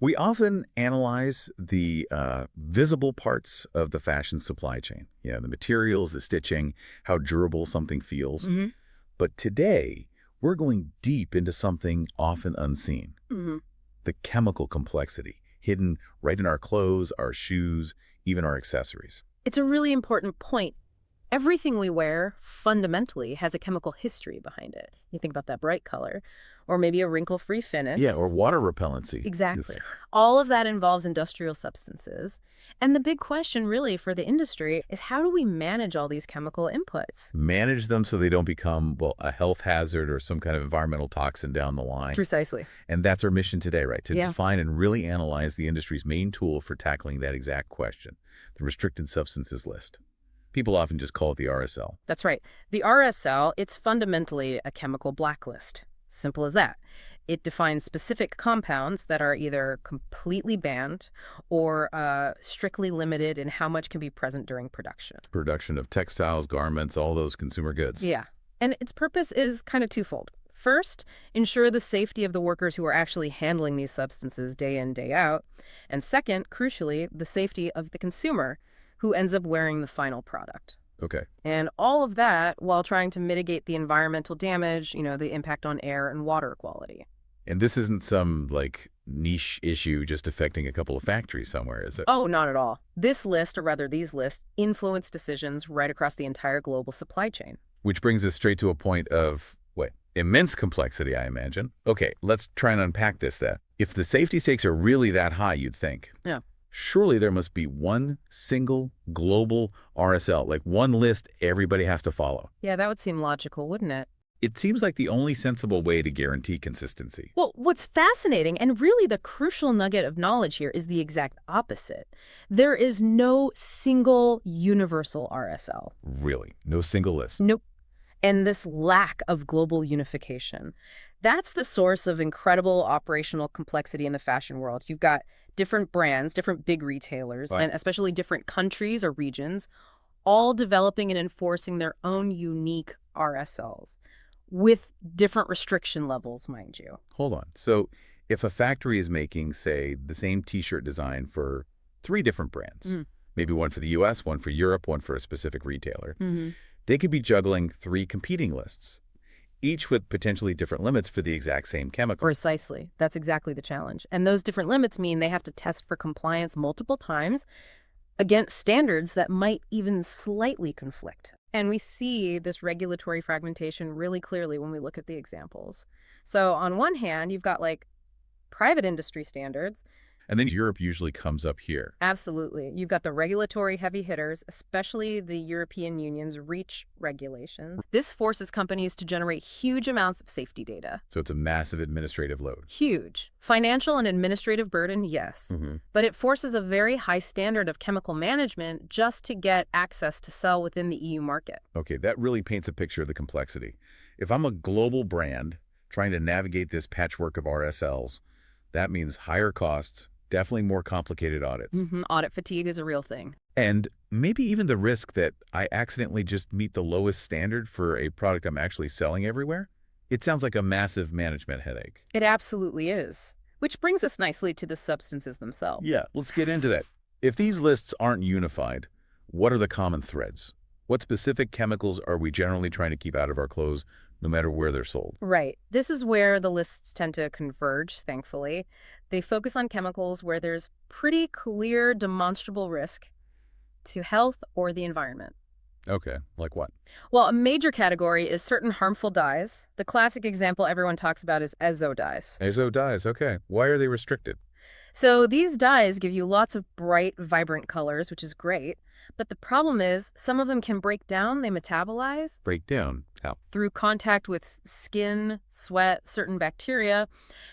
We often analyze the visible parts of the fashion supply chain. The materials, the stitching, how durable something feels. Hmm. But today, we're going deep into something often unseen. Hmm. The chemical complexity, hidden right in our clothes, our shoes, even our accessories. It's a really important point. Everything we wear fundamentally has a chemical history behind it. You think about that bright color, or maybe a wrinkle-free finish. Yeah, or water repellency. Exactly. All of that involves industrial substances. And the big question really for the industry is how do we manage all these chemical inputs? Manage them so they don't become, well, a health hazard or some kind of environmental toxin down the line. Precisely. And that's our mission today, right? To Yeah. define and really analyze the industry's main tool for tackling that exact question, the restricted substances list. People often just call it the RSL. That's right. The RSL, it's fundamentally a chemical blacklist. Simple as that. It defines specific compounds that are either completely banned or strictly limited in how much can be present during production. Production of textiles, garments, all those consumer goods. Yeah. And its purpose is kind of twofold. First, ensure the safety of the workers who are actually handling these substances day in, day out. And second, crucially, the safety of the consumer who ends up wearing the final product. Okay. And all of that while trying to mitigate the environmental damage, the impact on air and water quality. And this isn't some, niche issue just affecting a couple of factories somewhere, is it? Oh, not at all. This list, or rather these lists, influence decisions right across the entire global supply chain. Which brings us straight to a point of, immense complexity, I imagine. Okay, let's try and unpack this then. If the safety stakes are really that high, you'd think. Yeah. Surely there must be one single global RSL, like one list everybody has to follow. Yeah, that would seem logical, wouldn't it? It seems like the only sensible way to guarantee consistency. Well, what's fascinating, and really the crucial nugget of knowledge here, is the exact opposite. There is no single universal RSL. Really? No single list? Nope. And this lack of global unification, that's the source of incredible operational complexity in the fashion world. You've got different brands, different big retailers, Right. and especially different countries or regions, all developing and enforcing their own unique RSLs with different restriction levels, mind you. Hold on. So if a factory is making, say, the same T-shirt design for 3 different brands, maybe one for the US, one for Europe, one for a specific retailer, they could be juggling 3 competing lists, each with potentially different limits for the exact same chemical. Precisely. That's exactly the challenge. And those different limits mean they have to test for compliance multiple times against standards that might even slightly conflict. And we see this regulatory fragmentation really clearly when we look at the examples. So on one hand, you've got private industry standards. And then Europe usually comes up here. Absolutely. You've got the regulatory heavy hitters, especially the European Union's REACH regulation. This forces companies to generate huge amounts of safety data. So it's a massive administrative load. Huge. Financial and administrative burden, yes. But it forces a very high standard of chemical management just to get access to sell within the EU market. Okay, that really paints a picture of the complexity. If I'm a global brand trying to navigate this patchwork of RSLs, that means higher costs, definitely more complicated audits. Audit fatigue is a real thing. And maybe even the risk that I accidentally just meet the lowest standard for a product I'm actually selling everywhere. It sounds like a massive management headache. It absolutely is. Which brings us nicely to the substances themselves. Yeah, let's get into that. If these lists aren't unified, what are the common threads? What specific chemicals are we generally trying to keep out of our clothes, no matter where they're sold? Right. This is where the lists tend to converge, thankfully. They focus on chemicals where there's pretty clear, demonstrable risk to health or the environment. Okay, like what? Well, a major category is certain harmful dyes. The classic example everyone talks about is azo dyes. Azo dyes, okay. Why are they restricted? So these dyes give you lots of bright, vibrant colors, which is great. But the problem is some of them can break down, they metabolize. Break down. How? Through contact with skin, sweat, certain bacteria.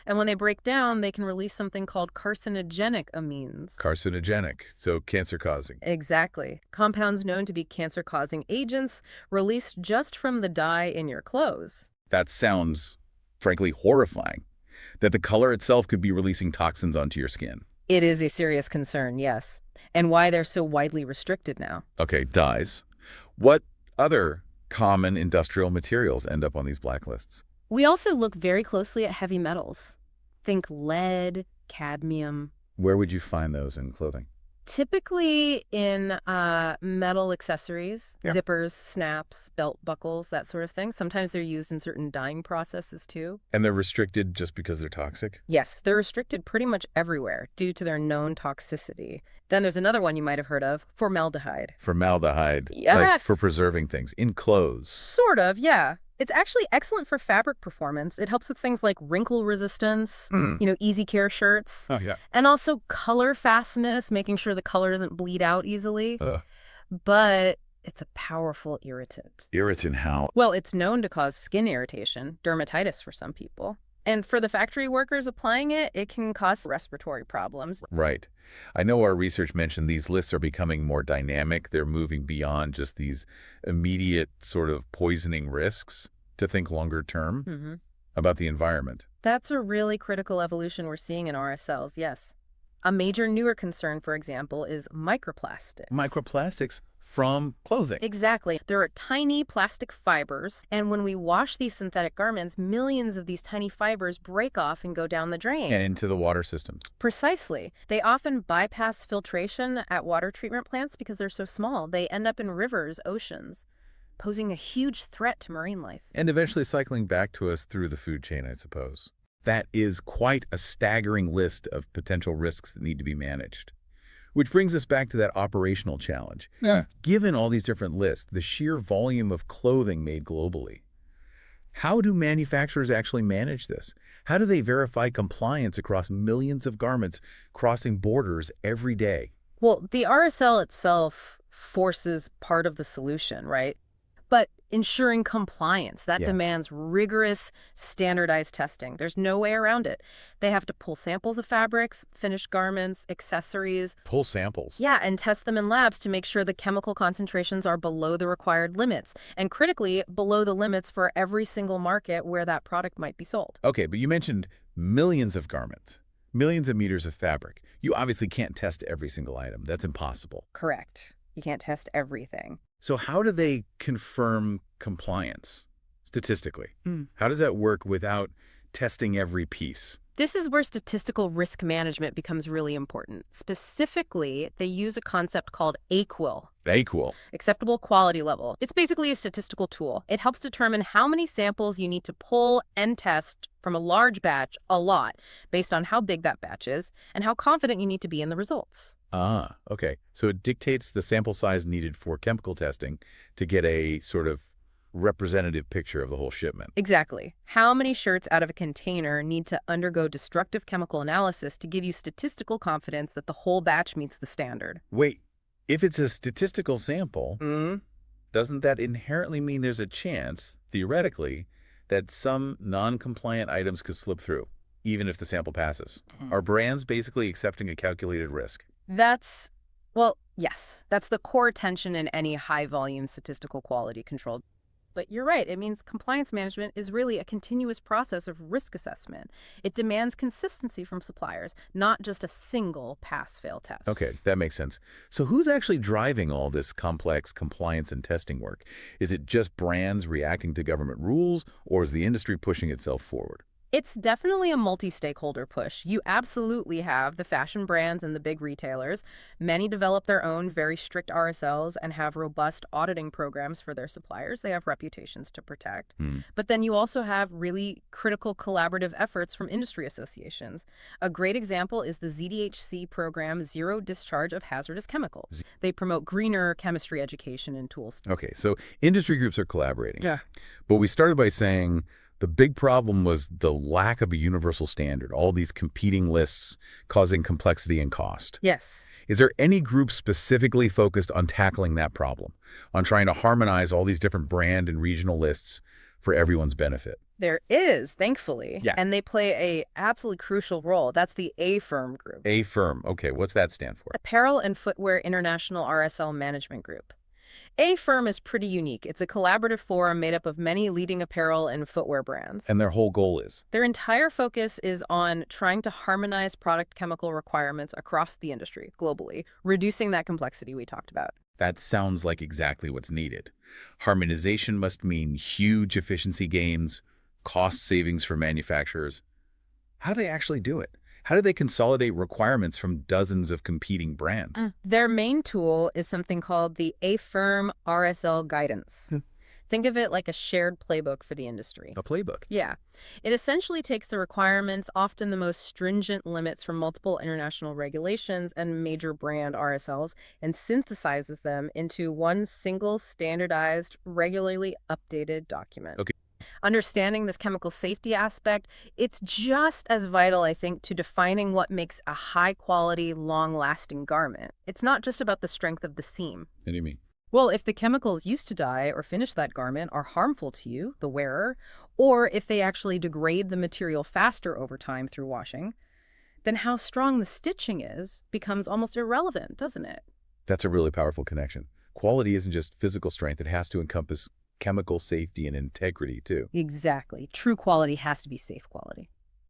And when they break down, they can release something called carcinogenic amines. Carcinogenic, so cancer-causing. Exactly. Compounds known to be cancer-causing agents released just from the dye in your clothes. That sounds, frankly, horrifying. That the color itself could be releasing toxins onto your skin. It is a serious concern, yes. And why they're so widely restricted now. Okay, dyes. What other common industrial materials end up on these blacklists? We also look very closely at heavy metals. Think lead, cadmium. Where would you find those in clothing? Typically in metal accessories, Yeah. zippers, snaps, belt buckles, that sort of thing. Sometimes they're used in certain dyeing processes too. And they're restricted just because they're toxic? Yes, they're restricted pretty much everywhere due to their known toxicity. Then there's another one you might have heard of, formaldehyde. Formaldehyde, Yeah. like for preserving things in clothes. Sort of, yeah. It's actually excellent for fabric performance. It helps with things like wrinkle resistance, easy care shirts. Oh, yeah. And also color fastness, making sure the color doesn't bleed out easily. Ugh. But it's a powerful irritant. Irritant how? Well, it's known to cause skin irritation, dermatitis for some people. And for the factory workers applying it, it can cause respiratory problems. Right. I know our research mentioned these lists are becoming more dynamic. They're moving beyond just these immediate sort of poisoning risks to think longer term about the environment. That's a really critical evolution we're seeing in RSLs, yes. A major newer concern, for example, is microplastics. Microplastics from clothing. Exactly. There are tiny plastic fibers, and when we wash these synthetic garments, millions of these tiny fibers break off and go down the drain. And into the water systems. Precisely. They often bypass filtration at water treatment plants because they're so small. They end up in rivers, oceans, posing a huge threat to marine life. And eventually cycling back to us through the food chain, I suppose. That is quite a staggering list of potential risks that need to be managed. Which brings us back to that operational challenge. Yeah. Given all these different lists, the sheer volume of clothing made globally, how do manufacturers actually manage this? How do they verify compliance across millions of garments crossing borders every day? Well, the RSL itself forces part of the solution, right? But ensuring compliance, that demands rigorous, standardized testing. There's no way around it. They have to pull samples of fabrics, finished garments, accessories. Pull samples. Yeah, and test them in labs to make sure the chemical concentrations are below the required limits, and critically, below the limits for every single market where that product might be sold. Okay, but you mentioned millions of garments, millions of meters of fabric. You obviously can't test every single item. That's impossible. Correct. You can't test everything. So how do they confirm compliance statistically? How does that work without testing every piece? This is where statistical risk management becomes really important. Specifically, they use a concept called AQL. AQL. Acceptable quality level. It's basically a statistical tool. It helps determine how many samples you need to pull and test from a large batch, a lot, based on how big that batch is and how confident you need to be in the results. Ah, okay. So it dictates the sample size needed for chemical testing to get a sort of representative picture of the whole shipment. Exactly. How many shirts out of a container need to undergo destructive chemical analysis to give you statistical confidence that the whole batch meets the standard? Wait, if it's a statistical sample, doesn't that inherently mean there's a chance, theoretically, that some non-compliant items could slip through, even if the sample passes? Are brands basically accepting a calculated risk? Well, yes. That's the core tension in any high-volume statistical quality control. But you're right. It means compliance management is really a continuous process of risk assessment. It demands consistency from suppliers, not just a single pass-fail test. Okay, that makes sense. So who's actually driving all this complex compliance and testing work? Is it just brands reacting to government rules, or is the industry pushing itself forward? It's definitely a multi-stakeholder push. You absolutely have the fashion brands and the big retailers. Many develop their own very strict RSLs and have robust auditing programs for their suppliers. They have reputations to protect. But then you also have really critical collaborative efforts from industry associations. A great example is the ZDHC program, Zero Discharge of Hazardous Chemicals. They promote greener chemistry education and tools. Okay, so industry groups are collaborating. Yeah. But we started by saying the big problem was the lack of a universal standard, all these competing lists causing complexity and cost. Yes. Is there any group specifically focused on tackling that problem, on trying to harmonize all these different brand and regional lists for everyone's benefit? There is, thankfully. Yeah. And they play a absolutely crucial role. That's the AFIRM group. AFIRM. Okay, what's that stand for? Apparel and Footwear International RSL Management Group. AFIRM is pretty unique. It's a collaborative forum made up of many leading apparel and footwear brands. And their whole goal is? Their entire focus is on trying to harmonize product chemical requirements across the industry, globally, reducing that complexity we talked about. That sounds like exactly what's needed. Harmonization must mean huge efficiency gains, cost savings for manufacturers. How do they actually do it? How do they consolidate requirements from dozens of competing brands? Their main tool is something called the AFIRM RSL guidance. Think of it like a shared playbook for the industry. A playbook. Yeah. It essentially takes the requirements, often the most stringent limits from multiple international regulations and major brand RSLs, and synthesizes them into one single standardized, regularly updated document. Okay. Understanding this chemical safety aspect, it's just as vital, I think, to defining what makes a high-quality, long-lasting garment. It's not just about the strength of the seam. What do you mean? Well, if the chemicals used to dye or finish that garment are harmful to you, the wearer, or if they actually degrade the material faster over time through washing, then how strong the stitching is becomes almost irrelevant, doesn't it? That's a really powerful connection. Quality isn't just physical strength. It has to encompass chemical safety and integrity, too. Exactly. True quality has to be safe quality.